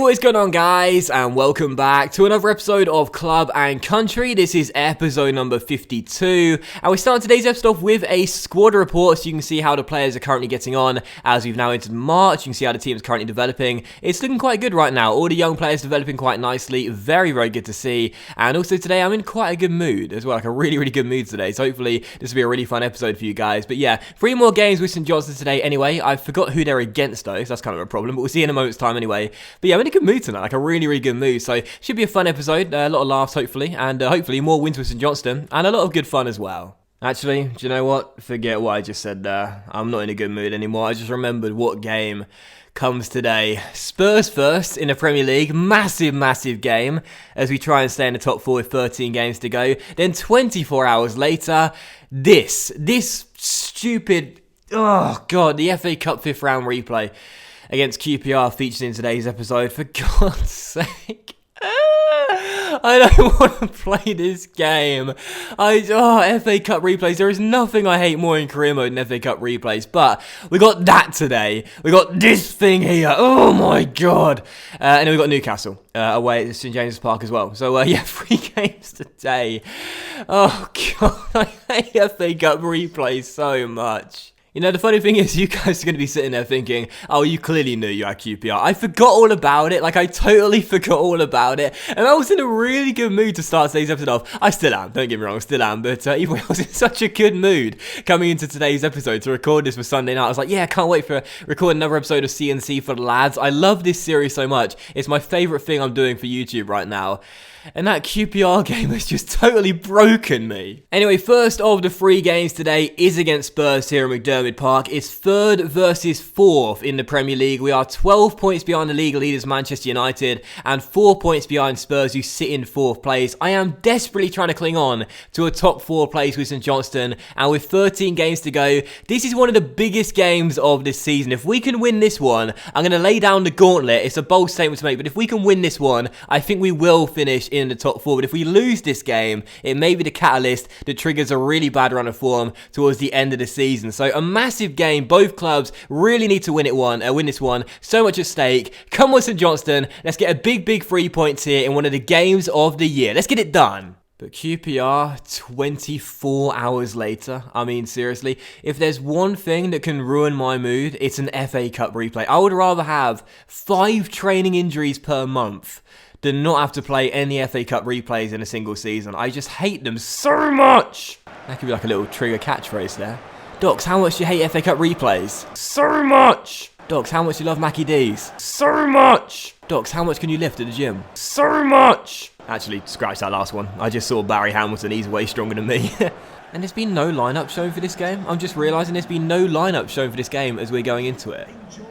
What is going on, guys, and welcome back to another episode of Club and Country. This is episode number 52, and we start today's episode off with a squad report so you can see how the players are currently getting on as we've now entered March. You can see how the team is currently developing. It's looking quite good right now. All the young players developing quite nicely. Very, very good to see. And also today I'm in quite a good mood as well, like a really, really good mood today. So hopefully this will be a really fun episode for you guys. But yeah, 3 more games with St Johnstone today anyway. I forgot who they're against though, so that's kind of a problem, but we'll see in a moment's time anyway. But yeah, I'm in a good mood tonight, like a really, really good mood. So should be a fun episode, a lot of laughs hopefully, and hopefully more wins with St Johnstone, and a lot of good fun as well. Actually, do you know what? Forget what I just said there. I'm not in a good mood anymore. I just remembered what game comes today. Spurs first in the Premier League. Massive, massive game as we try and stay in the top 4 with 13 games to go. Then 24 hours later, this stupid, oh God, the FA Cup 5th round replay against QPR featured in today's episode. For God's sake. I don't want to play this game. FA Cup replays. There is nothing I hate more in career mode than FA Cup replays. But we got that today. We got this thing here. Oh my God. And then we got Newcastle away at St James's Park as well. So yeah, 3 games today. Oh God, I hate FA Cup replays so much. You know, the funny thing is, you guys are going to be sitting there thinking, oh, you clearly knew you had QPR. I forgot all about it. Like, I totally forgot all about it. And I was in a really good mood to start today's episode off. I still am. Don't get me wrong, I still am. But even when I was in such a good mood coming into today's episode to record this for Sunday night, I was like, yeah, I can't wait for recording another episode of CNC for the lads. I love this series so much. It's my favourite thing I'm doing for YouTube right now. And that QPR game has just totally broken me. Anyway, first of the 3 games today is against Spurs here at McDermott Park. It's 3rd versus 4th in the Premier League. We are 12 points behind the league leaders Manchester United and 4 points behind Spurs, who sit in 4th place. I am desperately trying to cling on to a top 4 place with St Johnstone, and with 13 games to go, this is one of the biggest games of this season. If we can win this one, I'm going to lay down the gauntlet. It's a bold statement to make, but if we can win this one, I think we will finish in the top 4. But if we lose this game, it may be the catalyst that triggers a really bad run of form towards the end of the season. So a massive game. Both clubs really need to win this one. So much at stake. Come on, St Johnstone. Let's get a big 3 points here in one of the games of the year. Let's get it done. But QPR, 24 hours later, I mean, seriously, if there's one thing that can ruin my mood, it's an FA Cup replay. I would rather have 5 training injuries per month than not have to play any FA Cup replays in a single season. I just hate them so much. That could be like a little trigger catchphrase there. Docs, how much do you hate FA Cup replays? So much. Docs, how much do you love Mackie D's? So much. Docs, how much can you lift at the gym? So much. Actually, scratch that last one. I just saw Barry Hamilton. He's way stronger than me. And there's been no lineup shown for this game. I'm just realising there's been no lineup shown for this game as we're going into it.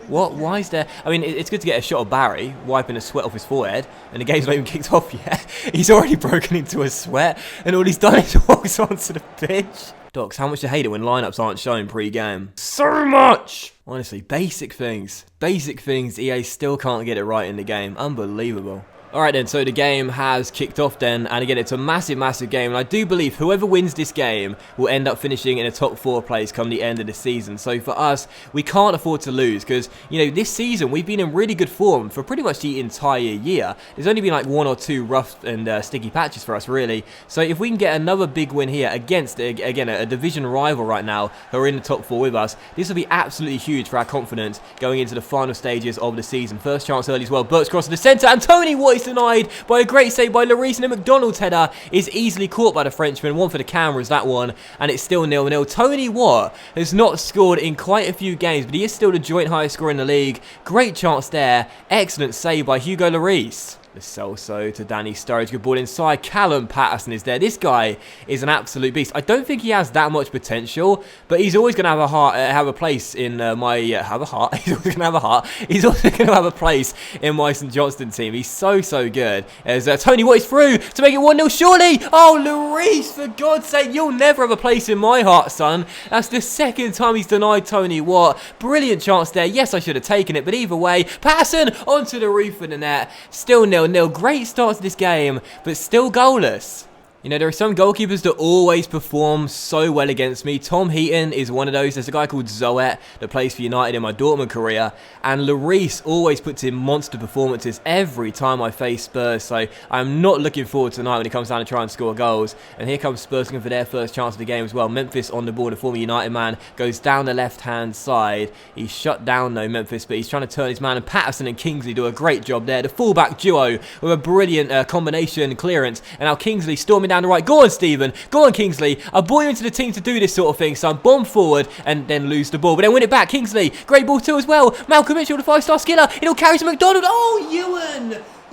What? Why is there? I mean, it's good to get a shot of Barry wiping the sweat off his forehead, and the game's not even kicked off yet. He's already broken into a sweat, and all he's done is walks onto the pitch. Docs, how much do you hate it when lineups aren't shown pre-game? So much! Honestly, basic things. Basic things EA still can't get it right in the game. Unbelievable. Alright then, so the game has kicked off then, and again, it's a massive, massive game, and I do believe whoever wins this game will end up finishing in a top 4 place come the end of the season. So for us, we can't afford to lose, because, you know, this season we've been in really good form for pretty much the entire year. There's only been like 1 or 2 rough and sticky patches for us, really. So if we can get another big win here against, again, a division rival right now, who are in the top 4 with us, this will be absolutely huge for our confidence going into the final stages of the season. First chance early as well, Burks cross to the centre, and Tony, what is denied by a great save by Lloris, and a McDonald's header is easily caught by the Frenchman. One for the cameras, that one, and it's still 0-0. Tony Watt has not scored in quite a few games, but he is still the joint highest scorer in the league. Great chance there. Excellent save by Hugo Lloris. The Celso to Danny Sturridge. Good ball inside. Callum Patterson is there. This guy is an absolute beast. I don't think he has that much potential, but he's always going to have a heart, have a place in my have a heart. He's always going to have a heart. He's also going to have a place in my St Johnstone team. He's so good. As Tony Watt is through to make it 1-0. Surely, oh Lloris, for God's sake, you'll never have a place in my heart, son. That's the 2nd time he's denied Tony Watt. Brilliant chance there. Yes, I should have taken it, but either way, Patterson onto the roof of the net. Still 0-0. Great start to this game, but still goalless. You know, there are some goalkeepers that always perform so well against me. Tom Heaton is one of those. There's a guy called Zoet that plays for United in my Dortmund career. And Lloris always puts in monster performances every time I face Spurs. So I'm not looking forward tonight when it comes down to try and score goals. And here comes Spurs looking for their first chance of the game as well. Memphis on the ball. The former United man goes down the left-hand side. He's shut down though, Memphis, but he's trying to turn his man. And Patterson and Kingsley do a great job there. The fullback duo with a brilliant combination clearance. And now Kingsley storming down the right. Go on, Stephen. Go on, Kingsley. I brought you into the team to do this sort of thing, son. Bomb forward and then lose the ball. But then win it back. Kingsley. Great ball too as well. Malcolm Mitchell, the 5-star skiller. It'll carry to McDonald. Oh,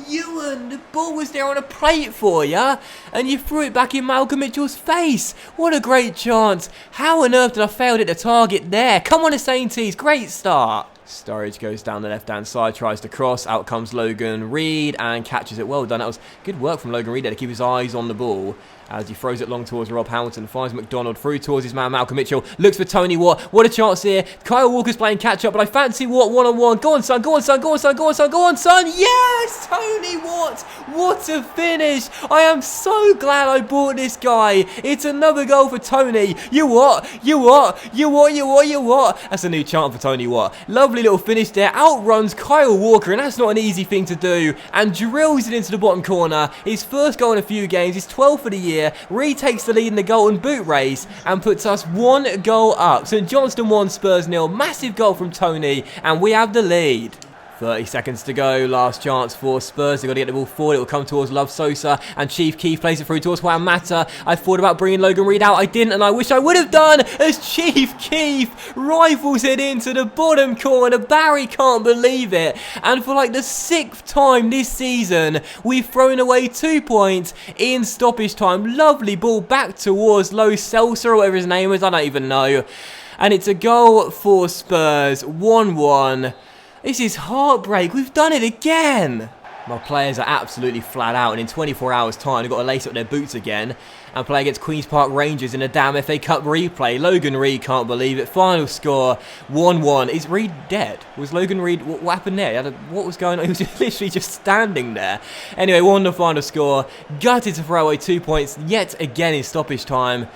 Ewan, the ball was there on a plate for you, and you threw it back in Malcolm Mitchell's face. What a great chance. How on earth did I fail at the target there? Come on, the Sainties. Great start. Sturridge goes down the left-hand side, tries to cross. Out comes Logan Reed and catches it. Well done. That was good work from Logan Reed there to keep his eyes on the ball as he throws it long towards Rob Hamilton. Finds McDonald through towards his man Malcolm Mitchell. Looks for Tony Watt. What a chance here. Kyle Walker's playing catch-up, but I fancy Watt one-on-one. Go on, son. Go on, son. Go on, son. Go on, son. Go on, son. Yes! Tony Watt. What a finish. I am so glad I bought this guy. It's another goal for Tony. You what? You what? You what? You what? You what? That's a new chant for Tony Watt. Lovely little finish there. Outruns Kyle Walker, and that's not an easy thing to do. And drills it into the bottom corner. His first goal in a few games. His 12th for the year. Retakes the lead in the Golden Boot race and puts us 1 goal up. St Johnstone 1, Spurs 0. Massive goal from Tony, and we have the lead. 30 seconds to go, last chance for Spurs. They've got to get the ball forward. It will come towards Love Sosa, and Chief Keef plays it through towards Juan Mata. I thought about bringing Logan Reed out. I didn't, and I wish I would have done, as Chief Keef rifles it into the bottom corner. Barry can't believe it. And for like the 6th time this season, we've thrown away 2 points in stoppage time. Lovely ball back towards Lo Celso, or whatever his name is. I don't even know. And it's a goal for Spurs, 1-1. This is heartbreak. We've done it again. My players are absolutely flat out, and in 24 hours time they've got to lace up their boots again and play against Queen's Park Rangers in a damn FA Cup replay. Logan Reed can't believe it. Final score 1-1. Is Reed dead? Was Logan Reed... What happened there? What was going on? He was literally just standing there. Anyway, 1 the final score. Gutted to throw away 2 points yet again in stoppage time.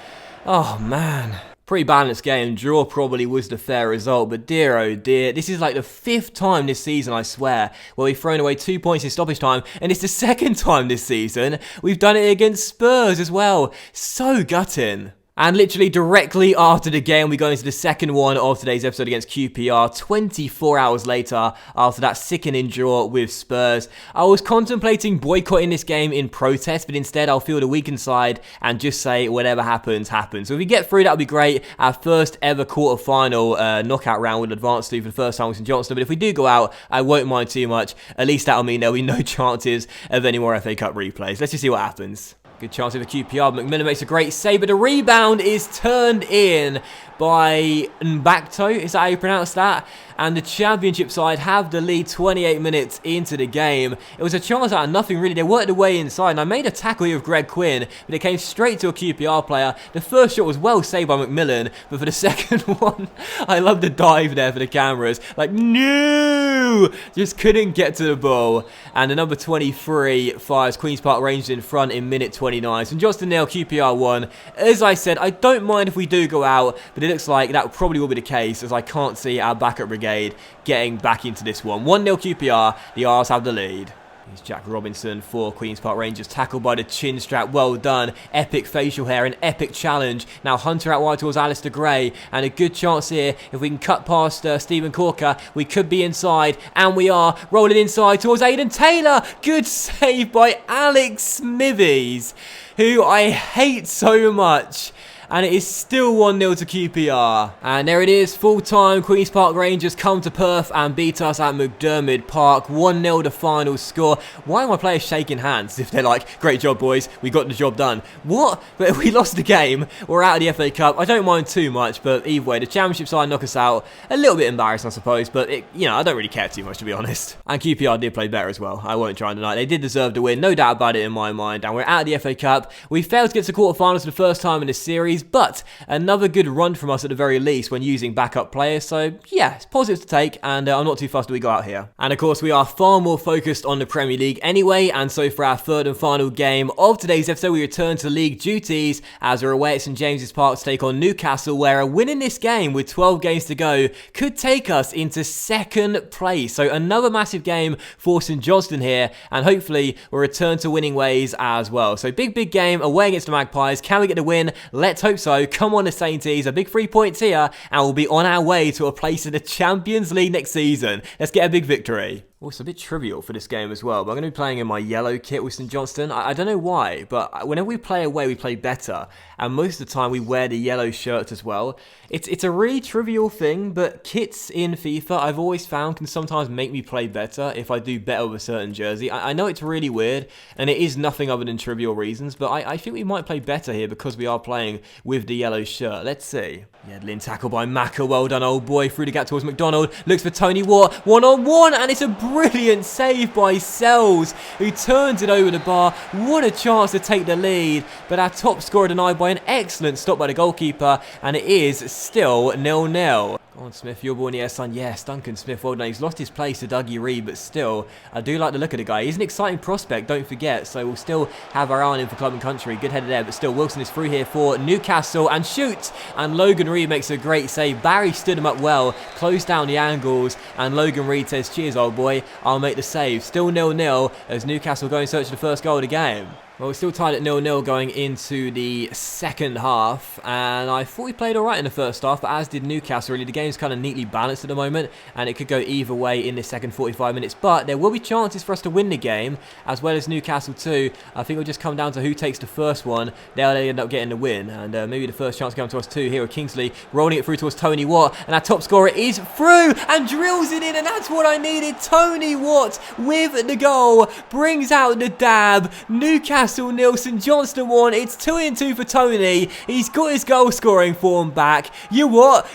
Oh man. Pretty balanced game. Draw probably was the fair result, but dear oh dear, this is like the 5th time this season, I swear, where we've thrown away 2 points in stoppage time, and it's the 2nd time this season we've done it against Spurs as well. So gutting. And literally directly after the game, we go into the second one of today's episode against QPR, 24 hours later, after that sickening draw with Spurs. I was contemplating boycotting this game in protest, but instead I'll feel the weakened side and just say whatever happens, happens. So if we get through, that'll be great. Our first ever quarter-final knockout round will advance to for the first time with St Johnstone. But if we do go out, I won't mind too much. At least that'll mean there'll be no chances of any more FA Cup replays. Let's just see what happens. Good chance over QPR. McMillan makes a great save, but the rebound is turned in by Mbakto. Is that how you pronounce that? And the Championship side have the lead 28 minutes into the game. It was a chance out of nothing, really. They worked their way inside, and I made a tackle here with Greg Quinn, but it came straight to a QPR player. The first shot was well saved by McMillan, but for the second one, I love the dive there for the cameras. Like, no! Just couldn't get to the ball. And the number 23 fires Queen's Park Rangers in front in minute 29. So Johnstone 0, QPR 1. As I said, I don't mind if we do go out, but it looks like that probably will be the case, as I can't see our backup brigade getting back into this one. 1-0 QPR, the R's have the lead. Here's Jack Robinson for Queen's Park Rangers, tackled by the chin strap, well done. Epic facial hair, an epic challenge. Now Hunter out wide towards Alistair Gray, and a good chance here. If we can cut past Stephen Corker, we could be inside, and we are. Rolling inside towards Aidan Taylor. Good save by Alex Smithies, who I hate so much. And it is still 1-0 to QPR. And there it is, full time. Queen's Park Rangers come to Perth and beat us at McDermott Park. 1-0 the final score. Why are my players shaking hands if they're like, great job boys, we got the job done? What? But if we lost the game, we're out of the FA Cup. I don't mind too much, but either way, the Championship side knock us out. A little bit embarrassed, I suppose, but I don't really care too much, to be honest. And QPR did play better as well. I won't try and deny it. They did deserve the win, no doubt about it in my mind. And we're out of the FA Cup. We failed to get to quarterfinals for the first time in the series. Charities, but another good run from us at the very least when using backup players. So yeah, it's positive to take, and I'm not too fussed that we go out here. And of course, we are far more focused on the Premier League anyway, and so for our third and final game of today's episode, we return to league duties as we're away at St James's Park to take on Newcastle, where a win in this game with 12 games to go could take us into second place. So another massive game for St Johnstone here, and hopefully we'll return to winning ways as well. So big game away against the Magpies. Can we get the win? Let's hope so. Come on, the Sainties. A big 3 points here, and we'll be on our way to a place in the Champions League next season. Let's get a big victory. Oh, it's a bit trivial for this game as well, but I'm going to be playing in my yellow kit with St Johnstone. I don't know why, but whenever we play away, we play better, and most of the time we wear the yellow shirts as well. It's a really trivial thing, but kits in FIFA, I've always found, can sometimes make me play better if I do better with a certain jersey. I know it's really weird, and it is nothing other than trivial reasons, but I think we might play better here because we are playing with the yellow shirt. Let's see. Yedlin tackle by Maka, well done old boy, through the gap towards McDonald, looks for Tony Watt, one-on-one, and it's a brilliant save by Sells, who turns it over the bar. What a chance to take the lead, but our top scorer denied by an excellent stop by the goalkeeper, and it is still 0-0. Go on, Smith, your ball in the air, son. Yes, Duncan Smith, well done. He's lost his place to Dougie Reid, but still, I do like the look of the guy. He's an exciting prospect, don't forget, so we'll still have our eye on him for club and country. Good header there, but still, Wilson is through here for Newcastle, and shoots, and Logan Reid makes a great save. Barry stood him up well, closed down the angles, and Logan Reid says, cheers, old boy, I'll make the save. Still 0-0 as Newcastle go in search of the first goal of the game. Well, we're still tied at 0-0 going into the second half, and I thought we played alright in the first half, but as did Newcastle. Really, the game's kind of neatly balanced at the moment, and it could go either way in the second 45 minutes, but there will be chances for us to win the game, as well as Newcastle too. I think it'll just come down to who takes the first one. They'll end up getting the win, and maybe the first chance comes to us too here with Kingsley, rolling it through towards Tony Watt, and our top scorer is through, and drills it in, and that's what I needed. Tony Watt with the goal, brings out the dab. Newcastle 0, St Johnstone 1. It's 2-2 for Tony. He's got his goal scoring form back. You what?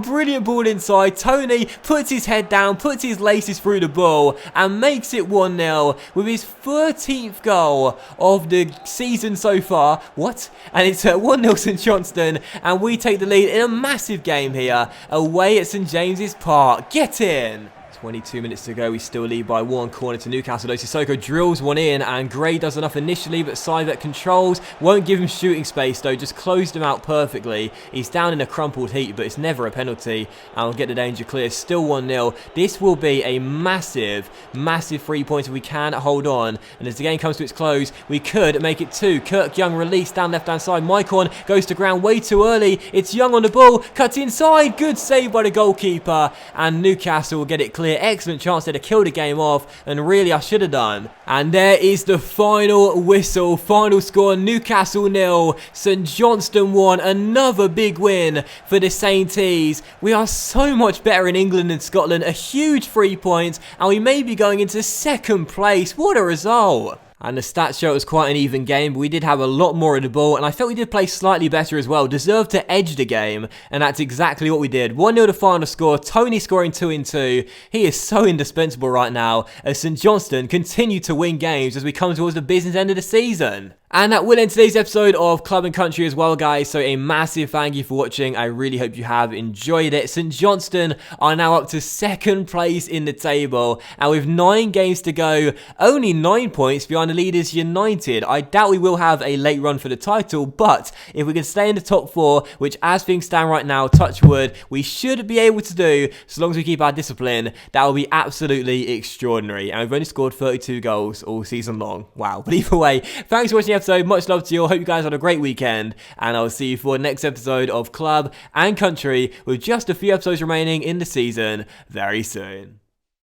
Brilliant ball inside. Tony puts his head down, puts his laces through the ball, and makes it 1-0 with his 13th goal of the season so far. What? And it's 1-0 St Johnstone, and we take the lead in a massive game here away at St James's Park. Get in! 22 minutes to go, we still lead by 1 corner to Newcastle. Sissoko drills one in, and Gray does enough initially, but Sivek controls, won't give him shooting space though, just closed him out perfectly. He's down in a crumpled heap, but it's never a penalty, and we'll get the danger clear. Still 1-0. This will be a massive 3 points if we can hold on, and as the game comes to its close, we could make it 2. Kirk Young released down left-hand side. Maicon goes to ground way too early. It's Young on the ball, cuts inside, good save by the goalkeeper, and Newcastle will get it clear. Excellent chance there to kill the game off, and really I should have done. And there is the final whistle. Final score, Newcastle 0, St Johnstone 1. Another big win for the Sainties. We are so much better in England and Scotland. A huge 3 points, and we may be going into second place. What a result! And the stats show it was quite an even game, but we did have a lot more of the ball, and I felt we did play slightly better as well. Deserved to edge the game, and that's exactly what we did. 1-0 the final score, Tony scoring 2-2. He is so indispensable right now, as St Johnstone continue to win games as we come towards the business end of the season. And that will end today's episode of Club and Country as well, guys. So a massive thank you for watching. I really hope you have enjoyed it. St Johnstone are now up to second place in the table, and with 9 games to go, only 9 points behind the leaders United. I doubt we will have a late run for the title, but if we can stay in the top 4, which as things stand right now, touch wood, we should be able to do, so long as we keep our discipline, that will be absolutely extraordinary. And we've only scored 32 goals all season long. Wow. But either way, thanks for watching the episode. Much love to you all. Hope you guys had a great weekend, and I'll see you for the next episode of Club and Country with just a few episodes remaining in the season very soon.